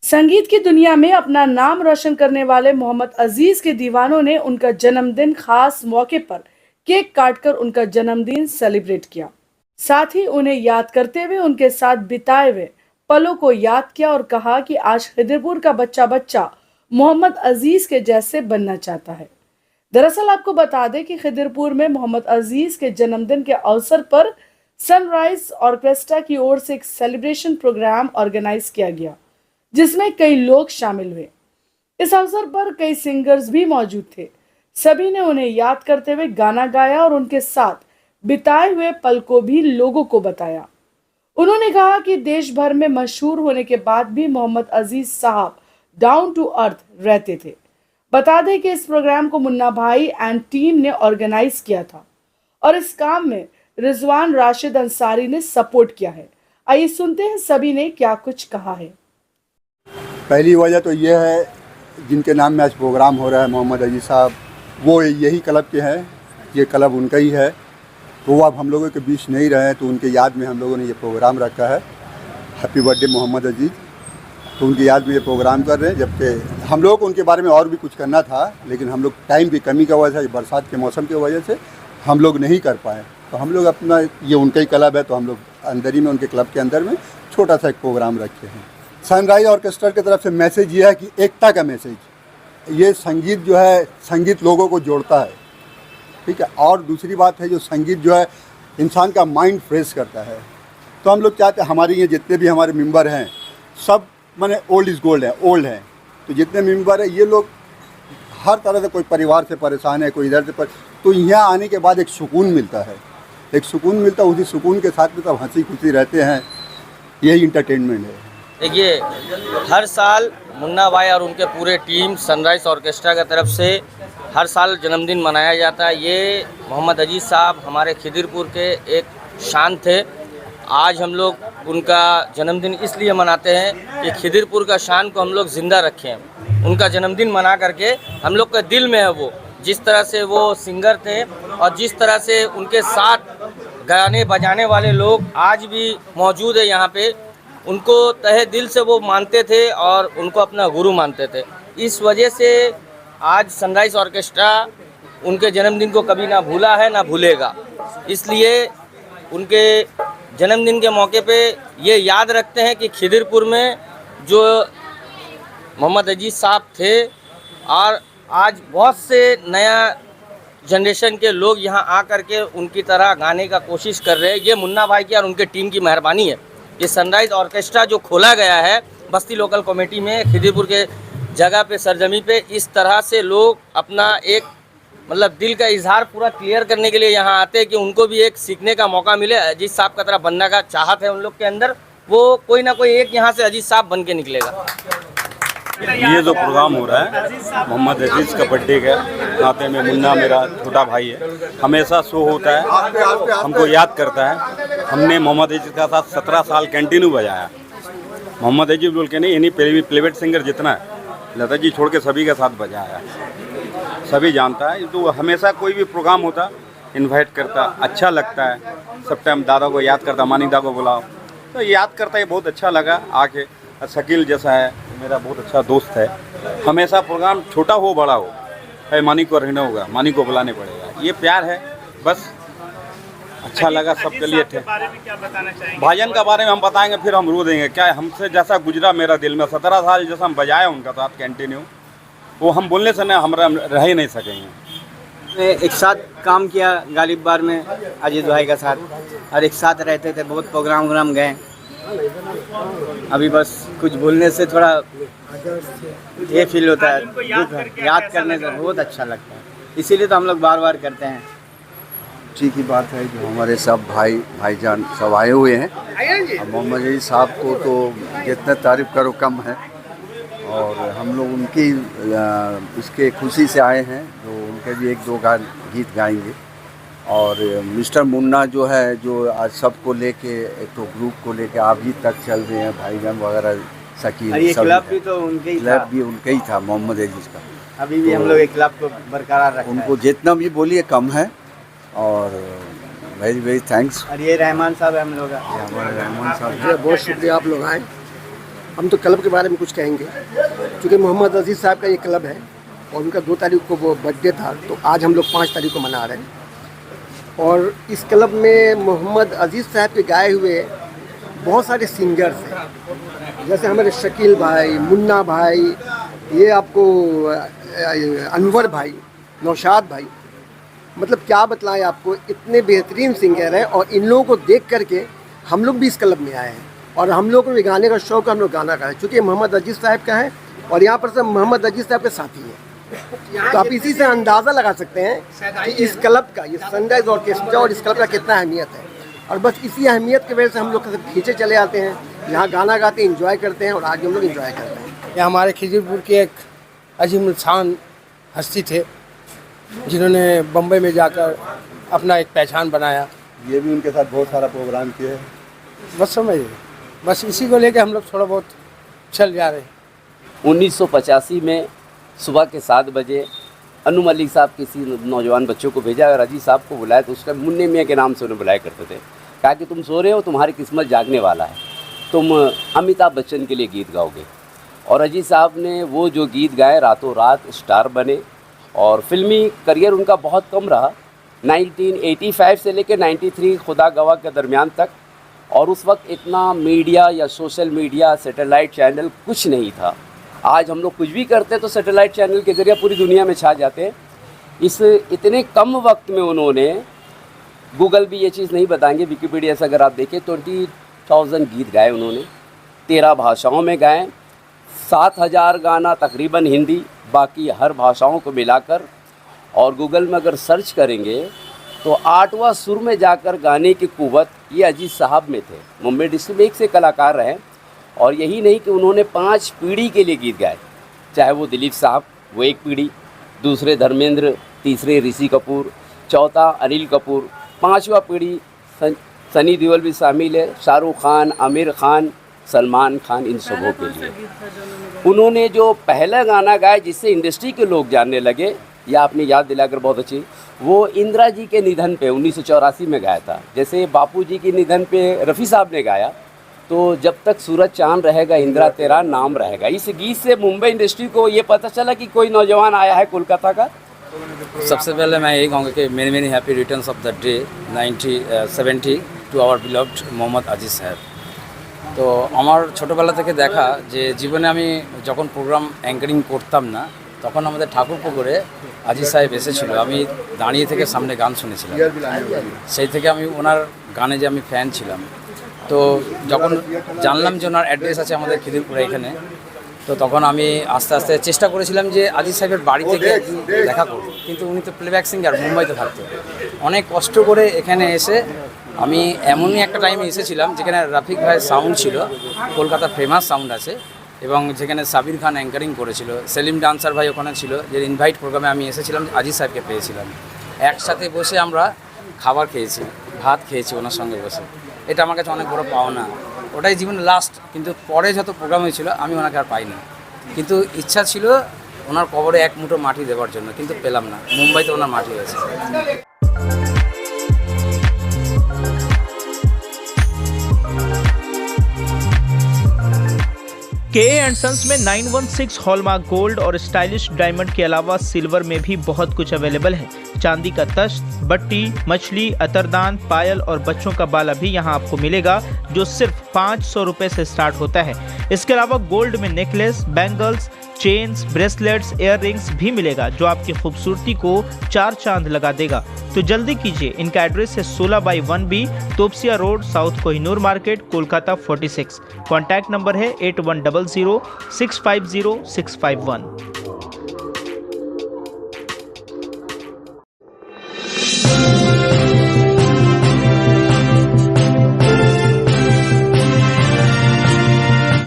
संगीत की दुनिया में अपना नाम रोशन करने वाले मोहम्मद अजीज के दीवानों ने उनका जन्मदिन खास मौके पर केक काटकर उनका जन्मदिन सेलिब्रेट किया। साथ ही उन्हें याद करते हुए उनके साथ बिताए हुए पलों को याद किया और कहा कि आज खिदिरपुर का बच्चा बच्चा मोहम्मद अजीज के जैसे बनना चाहता है। दरअसल आपको बता दें कि खिदिरपुर में मोहम्मद अजीज के जन्मदिन के अवसर पर सनराइज ऑर्केस्ट्रा की ओर से एक सेलिब्रेशन प्रोग्राम ऑर्गेनाइज किया गया, जिसमें कई लोग शामिल हुए। इस अवसर पर कई सिंगर्स भी मौजूद थे। सभी ने उन्हें याद करते हुए गाना गाया और उनके साथ बिताए हुए पल को भी लोगों को बताया। उन्होंने कहा कि देश भर में मशहूर होने के बाद भी मोहम्मद अजीज साहब डाउन टू अर्थ रहते थे। बता दें कि इस प्रोग्राम को मुन्ना भाई एंड टीम ने ऑर्गेनाइज किया था और इस काम में रिजवान राशिद अंसारी ने सपोर्ट किया है। आइए सुनते हैं सभी ने क्या कुछ कहा है। पहली वजह तो ये है, जिनके नाम में आज प्रोग्राम हो रहा है, मोहम्मद अजीज साहब, वो यही क्लब के हैं, ये क्लब उनका ही है। तो वो अब हम लोगों के बीच नहीं रहे, तो उनके याद में हम लोगों ने ये प्रोग्राम रखा है, हैप्पी बर्थडे मोहम्मद अजीज। तो उनकी याद में ये प्रोग्राम कर रहे हैं, जबकि हम लोग को उनके बारे में और भी कुछ करना था, लेकिन हम लोग टाइम की कमी की वजह से, बरसात के मौसम की वजह से हम लोग नहीं कर पाए। तो हम लोग अपना, ये उनका ही क्लब है, तो हम लोग अंदर ही में, उनके क्लब के अंदर में छोटा सा एक प्रोग्राम रखे हैं। सनराइज ऑर्केस्ट्रा की तरफ से मैसेज ये है कि एकता का मैसेज। ये संगीत जो है, संगीत लोगों को जोड़ता है, ठीक है। और दूसरी बात है, जो संगीत जो है इंसान का माइंड फ्रेश करता है। तो हम लोग चाहते हैं हमारे ये जितने भी हमारे मेंबर हैं, सब माने ओल्ड इज़ गोल्ड है, ओल्ड हैं। तो जितने मेंबर हैं ये लोग हर तरह से, कोई परिवार से परेशान है, कोई इधर से तो यहाँ आने के बाद एक सुकून मिलता है, एक सुकून मिलता है। उसी सुकून के साथ में सब हंसी खुशी रहते हैं, यही इंटरटेनमेंट है। देखिए, हर साल मुन्ना भाई और उनके पूरे टीम सनराइज ऑर्केस्ट्रा की तरफ से हर साल जन्मदिन मनाया जाता है। ये मोहम्मद अजीज साहब हमारे खिदिरपुर के एक शान थे। आज हम लोग उनका जन्मदिन इसलिए मनाते हैं कि खिदिरपुर का शान को हम लोग ज़िंदा रखें। उनका जन्मदिन मना करके हम लोग के दिल में है वो, जिस तरह से वो सिंगर थे और जिस तरह से उनके साथ गाने बजाने वाले लोग आज भी मौजूद है यहाँ पे, उनको तहे दिल से वो मानते थे और उनको अपना गुरु मानते थे। इस वजह से आज सनराइज ऑर्केस्ट्रा उनके जन्मदिन को कभी ना भूला है ना भूलेगा। इसलिए उनके जन्मदिन के मौके पे ये याद रखते हैं कि खिदिरपुर में जो मोहम्मद अजीज साहब थे, और आज बहुत से नया जनरेशन के लोग यहाँ आ कर के उनकी तरह गाने का कोशिश कर रहे हैं। ये मुन्ना भाई की और उनके टीम की मेहरबानी है। ये सनराइज ऑर्केस्ट्रा जो खोला गया है बस्ती लोकल कमेटी में, खिदिरपुर के जगह पे, सरजमी पे, इस तरह से लोग अपना एक मतलब दिल का इजहार पूरा क्लियर करने के लिए यहाँ आते हैं कि उनको भी एक सीखने का मौका मिले। अजीज साहब का तरह बनने का चाहत है उन लोग के अंदर, वो कोई ना कोई एक यहाँ से अजीज साहब बन के निकलेगा। ये जो प्रोग्राम हो रहा है मोहम्मद अजीज का बर्थडे के नाते में, मुन्ना मेरा छोटा भाई है, हमेशा शो होता है, हमको याद करता है। हमने मोहम्मद अजीज का साथ 17 साल कंटिन्यू बजाया। मोहम्मद अजीज बोल के नहीं, इन्हीं प्लेबैक सिंगर जितना है, लता जी छोड़ के सभी के साथ बजाया, सभी जानता है। तो हमेशा कोई भी प्रोग्राम होता इनवाइट करता, अच्छा लगता है। सब टाइम दादा को याद करता, मानिकदा को बुलाओ, तो याद करता है, बहुत अच्छा लगा आके। शकील जैसा है मेरा बहुत अच्छा दोस्त है, हमेशा प्रोग्राम छोटा हो बड़ा हो, है मानिक को रहना होगा, मानिक को बुलाने पड़ेगा, ये प्यार है बस। अच्छा लगा सबके लिए थे। भाईजान का बारे में हम बताएंगे फिर हम रो देंगे क्या, हमसे जैसा गुजरा मेरा दिल में 17 साल जैसा हम बजाए उनका साथ कंटिन्यू, वो हम बोलने से ना हमारा रह ही नहीं सकेंगे। एक साथ काम किया गालिब बार में अजीज भाई का साथ, और एक साथ रहते थे, बहुत प्रोग्राम गए। अभी बस कुछ बोलने से थोड़ा ये फील होता है, दुख है, याद करने से बहुत अच्छा लगता है, इसीलिए तो हम लोग बार बार करते हैं। अच्छी की बात है जो हमारे सब भाईजान सब आए हुए हैं। मोहम्मद अजीज साहब को तो जितना तारीफ़ करो कम है, और हम लोग उनकी इसके खुशी से आए हैं, जो उनके भी एक दो गीत गाएंगे। और मिस्टर मुन्ना जो है, जो आज सबको लेके, एक तो ग्रुप को लेके अभी तक चल रहे हैं, भाईजान वगैरह, शकील, क्लब भी तो उनके ही, क्लब भी उनका ही था मोहम्मद अजीज का। अभी भी हम लोग एक क्लब को बरकरार रखते हैं। उनको जितना भी बोलिए कम है, और वेरी वेरी थैंक्स। और ये रहमान साहब है हम लोग का, हमारे रहमान साहब, बहुत शुक्रिया आप लोग आए। हम तो क्लब के बारे में कुछ कहेंगे, क्योंकि मोहम्मद अजीज़ साहब का ये क्लब है और उनका 2 तारीख को वो बर्थडे था, तो आज हम लोग 5 तारीख को मना रहे हैं। और इस क्लब में मोहम्मद अजीज़ साहब के गाए हुए बहुत सारे सिंगर्स हैं, जैसे हमारे शकील भाई, मुन्ना भाई, ये आपको अनवर भाई, नौशाद भाई, मतलब क्या बतलाएं आपको, इतने बेहतरीन सिंगर हैं। और इन लोगों को देख करके हम लोग भी इस क्लब में आए हैं और हम लोग को भी गाने का शौक़ है, हम लोग गाना गाए, चूँकि मोहम्मद अजीज़ साहब का है और यहाँ पर सब मोहम्मद अजीज़ साहब के साथी हैं। तो आप इसी से अंदाज़ा लगा सकते हैं कि इस क्लब का, ये सनराइज़ ऑर्केस्ट्रा और इस क्लब का कितना अहमियत है। और बस इसी अहमियत की वजह से हम लोग खींचे चले आते हैं, यहाँ गाना गाते हैं, इंजॉय करते हैं और आज हम लोग इंजॉय करते हैं। ये हमारे खिजरपुर के एक अजीम शान हस्ती थे, जिन्होंने बम्बई में जाकर अपना एक पहचान बनाया। ये भी उनके साथ बहुत सारा प्रोग्राम किए हैं। बस समझिए, बस इसी को लेकर हम लोग थोड़ा बहुत चल जा रहे हैं। 1985 में सुबह के 7 बजे अनु मलिक साहब किसी नौजवान बच्चों को भेजा और अजीज साहब को बुलाया, तो उसका मुन्ने मियाँ के नाम से उन्हें बुलाया करते थे। कहा कि तुम सो रहे हो, तुम्हारी किस्मत जागने वाला है, तुम अमिताभ बच्चन के लिए गीत गाओगे। और अजीज साहब ने वो जो गीत गाए, रातों रात स्टार बने और फिल्मी करियर उनका बहुत कम रहा, 1985 से लेकर 93 खुदा गवाह के दरमियान तक। और उस वक्त इतना मीडिया या सोशल मीडिया, सैटेलाइट चैनल कुछ नहीं था। आज हम लोग कुछ भी करते हैं तो सैटेलाइट चैनल के ज़रिए पूरी दुनिया में छा जाते हैं। इस इतने कम वक्त में उन्होंने, गूगल भी ये चीज़ नहीं बताएंगे, विकिपीडिया से अगर आप देखें, 20,000 गीत गाए उन्होंने, 13 भाषाओं में गाए, 7,000 गाना तकरीबन हिंदी, बाकी हर भाषाओं को मिलाकर। और गूगल में अगर सर्च करेंगे तो 8वां सुर में जाकर गाने की कुव्वत ये अजीज़ साहब में थे। मुंबई डिस्ट्रिक्ट में एक से कलाकार रहे और यही नहीं कि उन्होंने 5 पीढ़ी के लिए गीत गाए, चाहे वो दिलीप साहब, वो एक पीढ़ी, दूसरे धर्मेंद्र, तीसरे ऋषि कपूर, चौथा अनिल कपूर, 5वां पीढ़ी सनी देओल भी शामिल है, शाहरुख खान, आमिर खान, सलमान खान, इन सबों के लिए उन्होंने जो पहला गाना गाया जिससे इंडस्ट्री के लोग जानने लगे, या आपने याद दिलाकर बहुत अच्छी, वो इंदिरा जी के निधन पे 1984 में गाया था। जैसे बापू जी के निधन पे रफ़ी साहब ने गाया, तो जब तक सूरज चांद रहेगा इंदिरा तेरा नाम रहेगा। इस गीत से मुंबई इंडस्ट्री को ये पता चला कि कोई नौजवान आया है कोलकाता का। सबसे पहले मैं यही कहूँगा कि many many happy returns of the day 70 to our beloved Mohammed Aziz Saheb. তো আমার ছোটোবেলা থেকে দেখা যে জীবনে আমি যখন প্রোগ্রাম অ্যাঙ্কারিং করতাম না, তখন আমাদের ঠাকুরপুকুরে আজিজ সাহেব এসেছিল, আমি দাঁড়িয়ে থেকে সামনে গান শুনেছিলাম, সেই থেকে আমি ওনার গানে যে আমি ফ্যান ছিলাম। তো যখন জানলাম যে ওনার অ্যাড্রেস আছে আমাদের খিদিরপুরে এখানে, তো তখন আমি আস্তে আস্তে চেষ্টা করেছিলাম যে আজিজ সাহেবের বাড়ি থেকে দেখা করব, কিন্তু উনি তো প্লেব্যাক সিঙ্গার, মুম্বাইতে থাকতো। অনেক কষ্ট করে এখানে এসে আমি এমনই একটা টাইমে এসেছিলাম যেখানে রাফিক ভাইয়ের সাউন্ড ছিল, কলকাতার ফেমাস সাউন্ড আছে, এবং যেখানে সাবির খান অ্যাঙ্কারিং করেছিল, সেলিম ডান্সার ভাই ওখানে ছিল, যে ইনভাইট প্রোগ্রামে আমি এসেছিলাম, আজিজ সাহেবকে পেয়েছিলাম। একসাথে বসে আমরা খাবার খেয়েছি, ভাত খেয়েছি ওনার সঙ্গে বসে। এটা আমার কাছে অনেক বড় পাওনা, ওটাই জীবনের লাস্ট। কিন্তু পরে যত প্রোগ্রাম হয়েছিল আমি ওনাকে আর পাইনি, কিন্তু ইচ্ছা ছিল ওনার কবরে এক মুঠো মাটি দেওয়ার জন্য, কিন্তু পেলাম না। মুম্বাইতে ওনার মাটি হয়েছে। के सन्स में 916 हॉलमार्क गोल्ड और स्टाइलिश डायमंड के अलावा सिल्वर में भी बहुत कुछ अवेलेबल है। चांदी का तश्त, बट्टी, मछली, अतरदान, पायल और बच्चों का बाला भी यहाँ आपको मिलेगा, जो सिर्फ 500 रुपए से स्टार्ट होता है। इसके अलावा गोल्ड में necklace, bangles, chains, bracelets, ear rings भी मिलेगा, जो आपकी खूबसूरती को 4 चांद लगा देगा। तो जल्दी कीजिए, इनका एड्रेस है 16/1B, Topsia road, south Kohinoor market, Kolkata 46। Contact number है 8100 650 651।